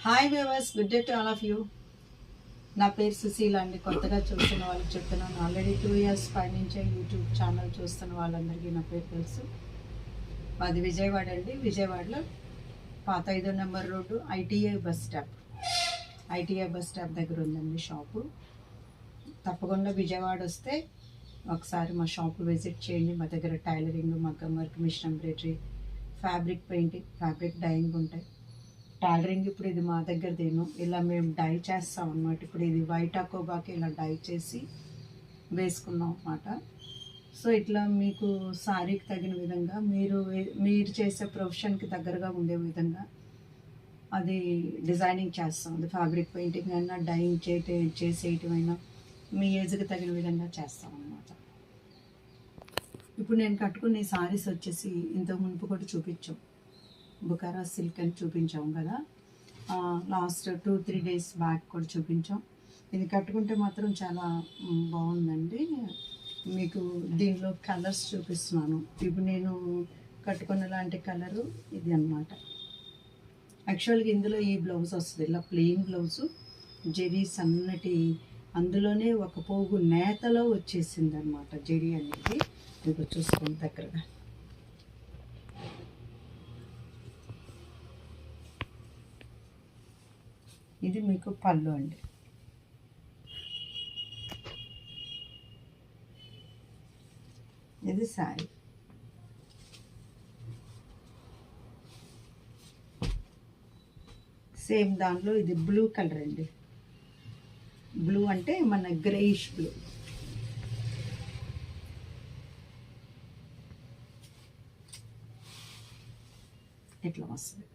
Hi viewers, good day to all of you. నా పేరు సుశీల అండి. కొత్తగా చూస్తున్న వాళ్ళకి చెప్తున్నాను, ఆల్రెడీ 2 years పైనుంచే యూట్యూబ్ ఛానల్ చూస్తున్న వాళ్ళందరికీ నా పేరు తెలుసు. మాది విజయవాడ అండి. విజయవాడలో పాత 5వ number road ITI bus stop దగ్గర ఉందండి షాపు. తప్పకుండా విజయవాడ వస్తే ఒకసారి మా షాపు విజిట్ చేయండి. మా దగ్గర టైలరింగ్, మగ్గం work, machine embroidery, fabric painting, fabric dyeing ఉంటాయి. టైలరింగ్ ఇప్పుడు ఇది మా దగ్గరదేను, ఇలా మేము డై చేస్తాం అన్నమాట. ఇప్పుడు ఇది వైట్ అకోబాకి ఇలా డై చేసి వేసుకున్నాం అన్నమాట. సో ఇట్లా మీకు శారీకి తగిన విధంగా మీరు చేసే ప్రొఫెషన్కి దగ్గరగా ఉండే విధంగా అది డిజైనింగ్ చేస్తాం. అది ఫ్యాబ్రిక్ పెయింటింగ్ అయినా, డైయింగ్ చేసేయటమైనా మీ ఏజ్కి తగిన విధంగా చేస్తాం అన్నమాట. ఇప్పుడు నేను కట్టుకునే శారీస్ వచ్చేసి ఇంతకు మునుపు కూడా చూపించాం. బుకారా సిల్క్ అని చూపించాం కదా, లాస్ట్ 2-3 days బ్యాక్ కూడా చూపించాం. ఇది కట్టుకుంటే మాత్రం చాలా బాగుందండి. మీకు దీనిలో కలర్స్ చూపిస్తున్నాను. ఇప్పుడు నేను కట్టుకున్న లాంటి కలరు ఇది అన్నమాట. యాక్చువల్గా ఇందులో ఈ బ్లౌజ్ వస్తుంది, ఇలా ప్లెయిన్ బ్లౌజు, జెరీ సన్నటి, అందులోనే ఒక పోగు నేతలో వచ్చేసింది అనమాట జెరీ అనేది. మీకు చూసుకోండి దగ్గరగా. ఇది మీకు పళ్ళు అండి. ఇది శారీ. సేమ్ దానిలో ఇది బ్లూ కలర్ అండి. బ్లూ అంటే మన గ్రేయిష్ బ్లూ. ఇట్లా వస్తుంది.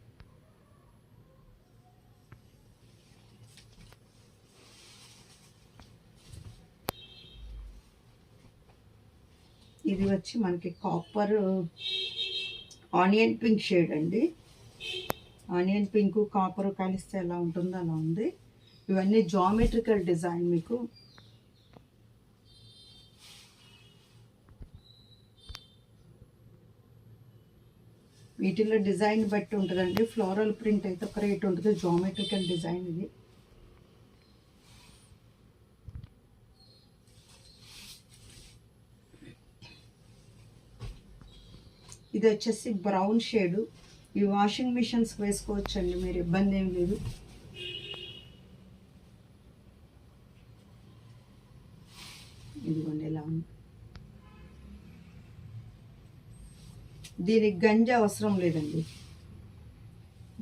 ఇది వచ్చి మనకి కాపర్ ఆనియన్ పింక్ షేడ్ అండి. ఆనియన్ పింక్ కాపర్ కలిస్తే ఎలా ఉంటుందో అలా ఉంది. ఇవన్నీ జామెట్రికల్ డిజైన్. మీకు వీటిలో డిజైన్ బట్టి ఉంటుందండి. ఫ్లోరల్ ప్రింట్ అయితే ఒక రేట్ ఉంటుంది, జామెట్రికల్ డిజైన్ ఇది. ఇది వచ్చేసి బ్రౌన్ షేడు. ఈ వాషింగ్ మిషన్స్ వేసుకోవచ్చండి, మీరు ఇబ్బంది ఏం లేదు. ఇదిగోండి ఎలా ఉంది. దీనికి గంజి అవసరం లేదండి.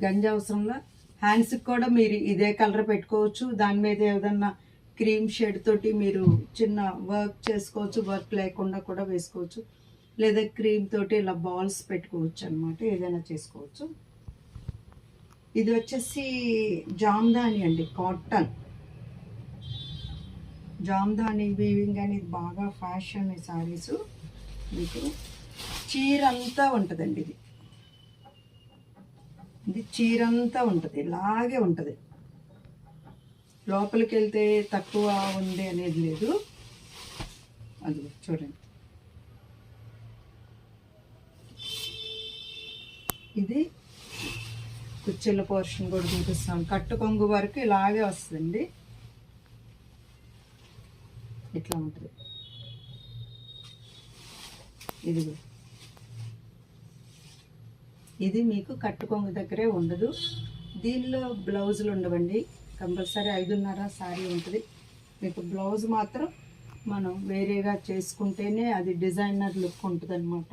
గంజి అవసరంలో హ్యాండ్స్కి కూడా మీరు ఇదే కలర్ పెట్టుకోవచ్చు. దాని మీద ఏదన్నా క్రీమ్ షేడ్ తోటి మీరు చిన్న వర్క్ చేసుకోవచ్చు, వర్క్ లేకుండా కూడా వేసుకోవచ్చు. లేదా క్రీమ్ తోటి ఇలా బాల్స్ పెట్టుకోవచ్చు అనమాట, ఏదైనా చేసుకోవచ్చు. ఇది వచ్చేసి జామ్దాని అండి, కాటన్ జామ్దాని వీవింగ్ అనేది బాగా ఫ్యాషన్. ఈ శారీస్ మీకు చీరంతా ఉంటుందండి. ఇది చీరంతా ఉంటుంది, ఇలాగే ఉంటుంది. లోపలికి వెళ్తే తక్కువ ఉంది అనేది లేదు. అది చూడండి. ఇది కుచ్చెల పోర్షన్ కూడా చూపిస్తాం. కట్టు కొంగు వరకు ఇలాగే వస్తుందండి, ఇట్లా ఉంటుంది. ఇది మీకు కట్టు కొంగు దగ్గరే ఉండదు. దీనిలో బ్లౌజులు ఉండవండి. కంపల్సరీ 5.5 శారీ ఉంటుంది. మీకు బ్లౌజ్ మాత్రం మనం వేరేగా చేసుకుంటేనే అది డిజైనర్ లుక్ ఉంటుంది అనమాట.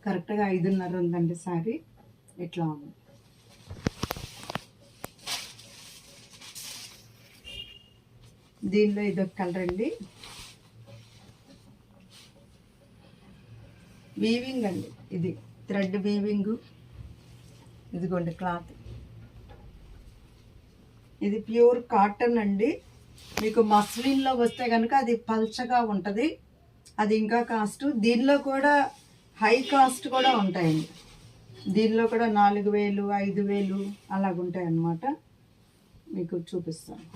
కరెక్ట్గా 5.5 ఉందండి శారీ. ఇట్లా ఉంది. దీనిలో ఇదొక కలర్ అండి. వీవింగ్ అండి, ఇది థ్రెడ్ వీవింగ్. ఇదిగోండి క్లాత్. ఇది ప్యూర్ కాటన్ అండి. మీకు మస్లిన్లో వస్తే కనుక అది పల్చగా ఉంటుంది, అది ఇంకా కాస్ట్. దీనిలో కూడా హై కాస్ట్ కూడా ఉంటాయండి. దీనిలో కూడా 4,000, 5,000 అలాగుంటాయి అన్నమాట. మీకు చూపిస్తాను.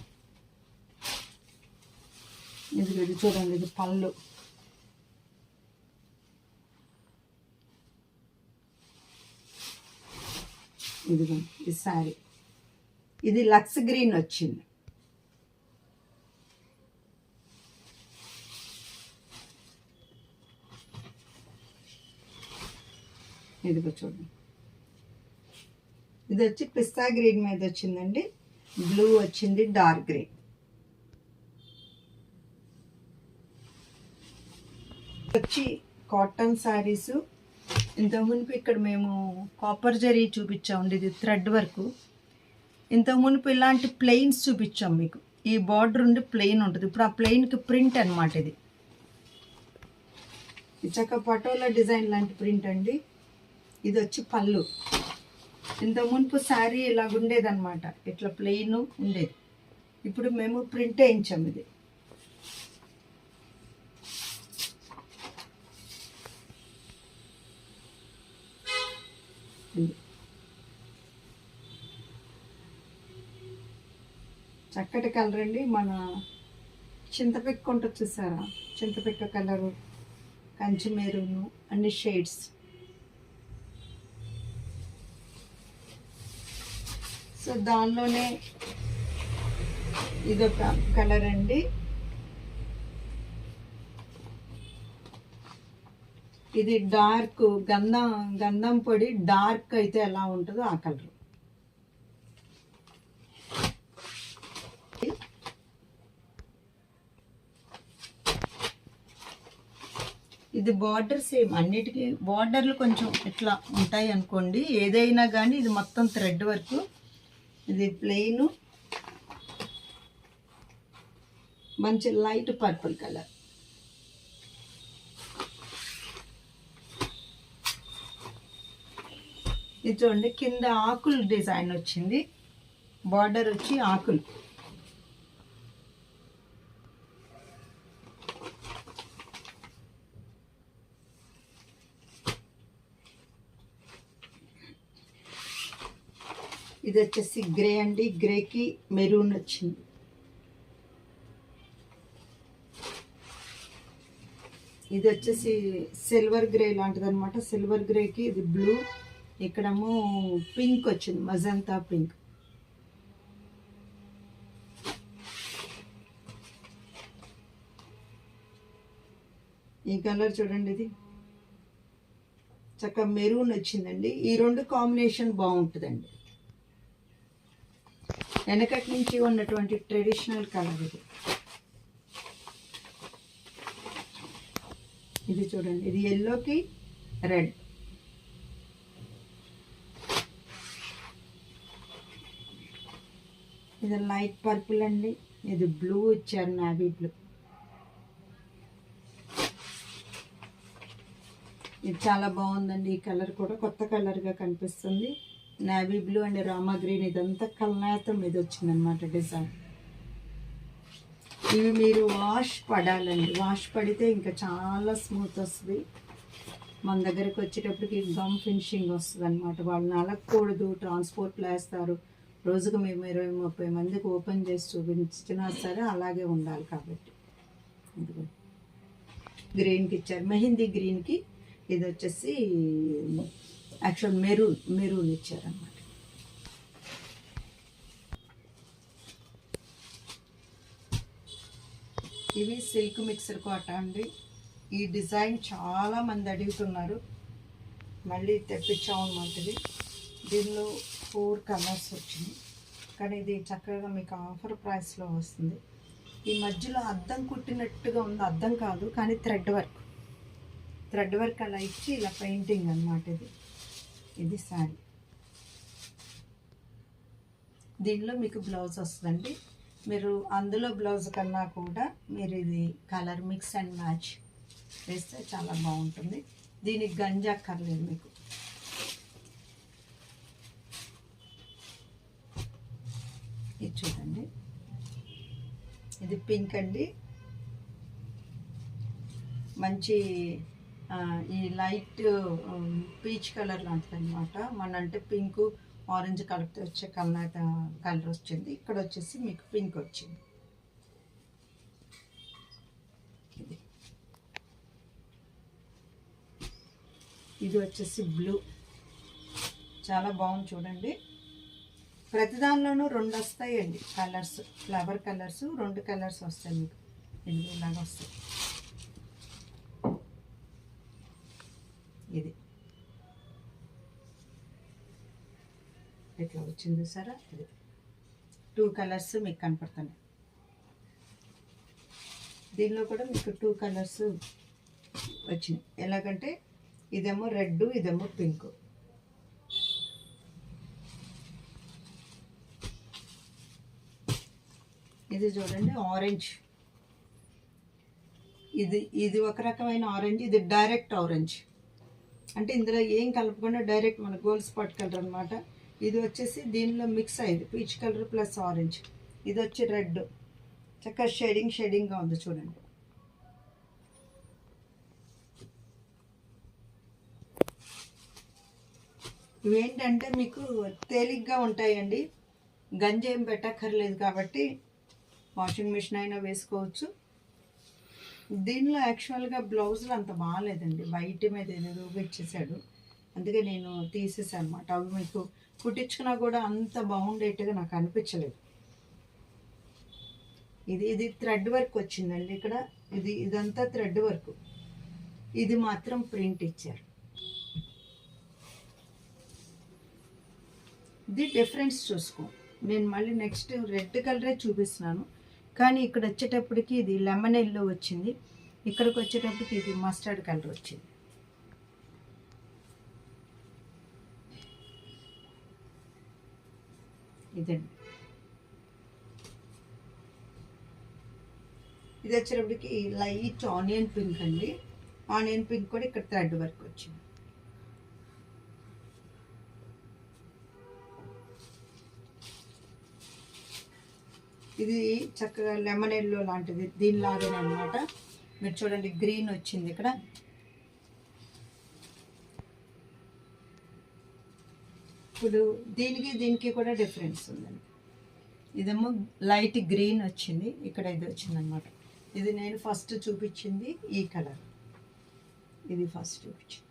ఇది చూడండి, ఇది పళ్ళు. ఇదిగో ఈ శారీ, ఇది లక్స్ గ్రీన్ వచ్చింది. ఇదిగో చూడండి, ఇది వచ్చి పిస్తా గ్రీన్ మీద వచ్చిందండి. బ్లూ వచ్చింది, డార్క్ గ్రీన్. వచ్చి కాటన్ శారీస్. ఇంత మునుపు ఇక్కడ మేము కాపర్ జరీ చూపించామండి, ఇది థ్రెడ్ వర్క్. ఇంత మునుపు ఇలాంటి ప్లెయిన్స్ చూపించాం మీకు. ఈ బార్డర్ ఉండి ప్లెయిన్ ఉంటుంది, ఇప్పుడు ఆ ప్లెయిన్కి ప్రింట్ అనమాట. ఇది చక్క పటోలా డిజైన్ లాంటి ప్రింట్ అండి. ఇది వచ్చి పళ్ళు. ఇంత మునుపు శారీ ఇలాగ ఉండేదన్నమాట, ఇట్లా ప్లెయిన్ ఉండేది. ఇప్పుడు మేము ప్రింట్ వేయించాం. ఇది చక్కటి కలర్ అండి. మన చింతపిక్క ఉంటుంది చూసారా, చింతపిక్క కలరు, కంచి మెరూను, అన్ని షేడ్స్. సో దానిలోనే ఇదొక కలర్ అండి. ఇది డార్క్ గంధం పొడి డార్క్ అయితే ఎలా ఉంటుందో ఆ కలర్. ఇది బార్డర్ సేమ్, అన్నిటికీ బార్డర్లు కొంచెం ఇట్లా ఉంటాయి అనుకోండి, ఏదైనా కానీ ఇది మొత్తం థ్రెడ్ వర్క్. ఇది ప్లెయిన్, మంచి లైట్ పర్పుల్ కలర్. ఇది చూడండి, కింద ఆకులు డిజైన్ వచ్చింది, బార్డర్ వచ్చి ఆకులు. ఇది వచ్చేసి గ్రే అండి, గ్రేకి మెరూన్ వచ్చింది. ఇది వచ్చేసి సిల్వర్ గ్రే లాంటిది అనమాట. సిల్వర్ గ్రేకి ఇది బ్లూ, ఇక్కడేమో పింక్ వచ్చింది, మజంతా పింక్. ఈ కలర్ చూడండి, ఇది చక్కగా మెరూన్ వచ్చిందండి. ఈ రెండు కాంబినేషన్ బాగుంటుందండి. వెనకటి నుంచి ఉన్నటువంటి ట్రెడిషనల్ కలర్ ఇది. ఇది చూడండి, ఇది ఎల్లోకి రెడ్. ఇది లైట్ పర్పుల్ అండి. ఇది బ్లూ ఇచ్చారు, నావీ బ్లూ. ఇది చాలా బాగుందండి. ఈ కలర్ కూడా కొత్త కలర్గా కనిపిస్తుంది. Navy blue and Rama green, ఇదంతా కల్నాతం మీద వచ్చిందనమాట డిజైన్. ఇవి మీరు వాష్ పడాలండి, వాష్ పడితే ఇంకా చాలా స్మూత్ వస్తుంది. మన దగ్గరకు వచ్చేటప్పటికి గమ్ ఫినిషింగ్ వస్తుంది అనమాట. వాళ్ళని అలగకూడదు, ట్రాన్స్పోర్ట్లో వేస్తారు. రోజుకు మేము 20-30 మందికి ఓపెన్ చేసి చూపించినా సరే అలాగే ఉండాలి. కాబట్టి గ్రీన్కి ఇచ్చారు, మెహందీ గ్రీన్కి. ఇది వచ్చేసి యాక్చువల్ మెరూన్ ఇచ్చారన్నమాట. ఇవి సిల్క్ మిక్సర్ కోట అండి. ఈ డిజైన్ చాలా మంది అడుగుతున్నారు, మళ్ళీ తెప్పించామన్నమాట. ఇది దీనిలో 4 కలర్స్ వచ్చింది, కానీ ఇది చక్కగా మీకు ఆఫర్ ప్రైస్లో వస్తుంది. ఈ మధ్యలో అద్దం కుట్టినట్టుగా ఉంది, అద్దం కాదు కానీ థ్రెడ్ వర్క్ అలా ఇచ్చి ఇలా పెయింటింగ్ అన్నమాట. ఇది శారీ. దీనిలో మీకు బ్లౌజ్ వస్తుందండి. మీరు అందులో బ్లౌజ్ కన్నా కూడా మీరు ఇది కలర్ మిక్స్ అండ్ మ్యాచ్ వేస్తే చాలా బాగుంటుంది. దీనికి గంజి అక్కర్లేదు మీకు. ఇది చూడండి, ఇది పింక్ అండి, మంచి ఈ లైట్ పీచ్ కలర్ లాంటిది అనమాట. మన అంటే పింక్ ఆరెంజ్ కలిపితే వచ్చే కలర్ వచ్చింది. ఇక్కడ వచ్చేసి మీకు పింక్ వచ్చింది. ఇది వచ్చేసి బ్లూ, చాలా బాగుంది చూడండి. ప్రతి దానిలోనూ 2 వస్తాయండి కలర్స్, ఫ్లవర్ కలర్స్ 2 కలర్స్ వస్తాయి మీకు. ఇది ఇలాగా వస్తాయి. ఇది ఇట్లా వచ్చింది సరే. ఇది 2 కలర్స్ మీకు కనపడుతున్నాయి. దీనిలో కూడా మీకు 2 కలర్స్ వచ్చినాయి. ఎలాగంటే ఇదేమో రెడ్, ఇదేమో పింక్. ఇది చూడండి ఆరెంజ్. ఇది ఒక రకమైన ఆరెంజ్, ఇది డైరెక్ట్ ఆరెంజ్. అంటే ఇందులో ఏం కలపకుండా డైరెక్ట్ మన గోల్డ్ స్పాట్ కలర్ అనమాట. ఇది వచ్చేసి దీనిలో మిక్స్ అయింది పీచ్ కలర్ ప్లస్ ఆరెంజ్. ఇది వచ్చి రెడ్. చక్కగా షేడింగ్గా ఉంది చూడండి. ఇవేంటంటే మీకు తేలిగ్గా ఉంటాయండి. గంజి ఏం పెట్టక్కర్లేదు కాబట్టి వాషింగ్ మిషన్ అయినా వేసుకోవచ్చు. దీనిలో యాక్చువల్గా బ్లౌజులు అంత బాగాలేదండి, వైట్ మీద ఏదో ఇచ్చేసాడు, అందుకే నేను తీసేసాను అనమాట. అవి మీకు కుట్టించుకున్నా కూడా అంత బాగుండేట్టుగా నాకు అనిపించలేదు. ఇది థ్రెడ్ వర్క్ వచ్చిందండి ఇక్కడ. ఇదంతా థ్రెడ్ వర్క్. ఇది మాత్రం ప్రింట్ ఇచ్చారు. ఇది డిఫరెన్స్ చూసుకో. నేను మళ్ళీ నెక్స్ట్ రెడ్ కలరే చూపిస్తున్నాను, కానీ ఇక్కడ వచ్చేటప్పటికి ఇది లెమన్ ఎల్లో వచ్చింది, ఇక్కడికి వచ్చేటప్పటికి ఇది మస్టర్డ్ కలర్ వచ్చింది. ఇదండి. ఇది వచ్చేటప్పటికి లైట్ ఆనియన్ పింక్ అండి. ఆనియన్ పింక్ కూడా ఇక్కడ థ్రెడ్ వర్క్ వచ్చింది. ఇది చక్కగా లెమన్ ఎల్లో లాంటిది, దీనిలాగానే అనమాట. మీరు చూడండి గ్రీన్ వచ్చింది ఇక్కడ. ఇప్పుడు దీనికి కూడా డిఫరెన్స్ ఉందండి. ఇదేమో లైట్ గ్రీన్ వచ్చింది, ఇక్కడ ఇది వచ్చిందనమాట. ఇది నేను ఫస్ట్ చూపించింది ఈ కలర్, ఇది ఫస్ట్ చూపించింది.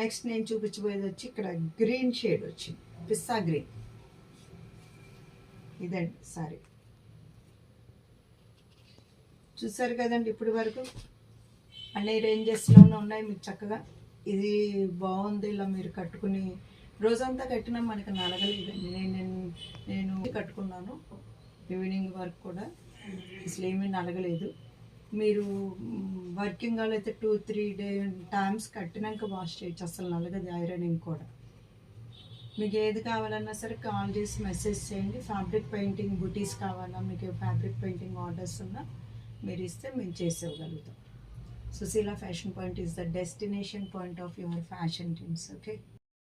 నెక్స్ట్ నేను చూపించబోయేది వచ్చి ఇక్కడ గ్రీన్ షేడ్ వచ్చింది, పిస్తా గ్రీన్. ఇదండి సారీ. చూసారు కదండి, ఇప్పటి వరకు అన్ని రేంజెస్లోనే ఉన్నాయి మీకు చక్కగా. ఇది బాగుంది, ఇలా మీరు కట్టుకుని రోజంతా కట్టినా మనకి నలగలేదండి. నేను కట్టుకున్నాను ఈవినింగ్ వరకు కూడా, అసలు ఏమీ నలగలేదు. మీరు వర్కింగ్ వాళ్ళు అయితే 2-3 టైమ్స్ కట్టినాక వాష్ చేయొచ్చు, అసలు నలగదు. ఐరనింగ్ కూడా మీకు ఏది కావాలన్నా సరే కాల్ చేసి మెసేజ్ చేయండి. ఫ్యాబ్రిక్ పెయింటింగ్ బుటీస్ కావాలా, మీకు ఫ్యాబ్రిక్ పెయింటింగ్ ఆర్డర్స్ ఉన్నా మీరు ఇస్తే మేము చేసేవగలుగుతాం. Sushila fashion point is the destination point of your fashion teams. Okay.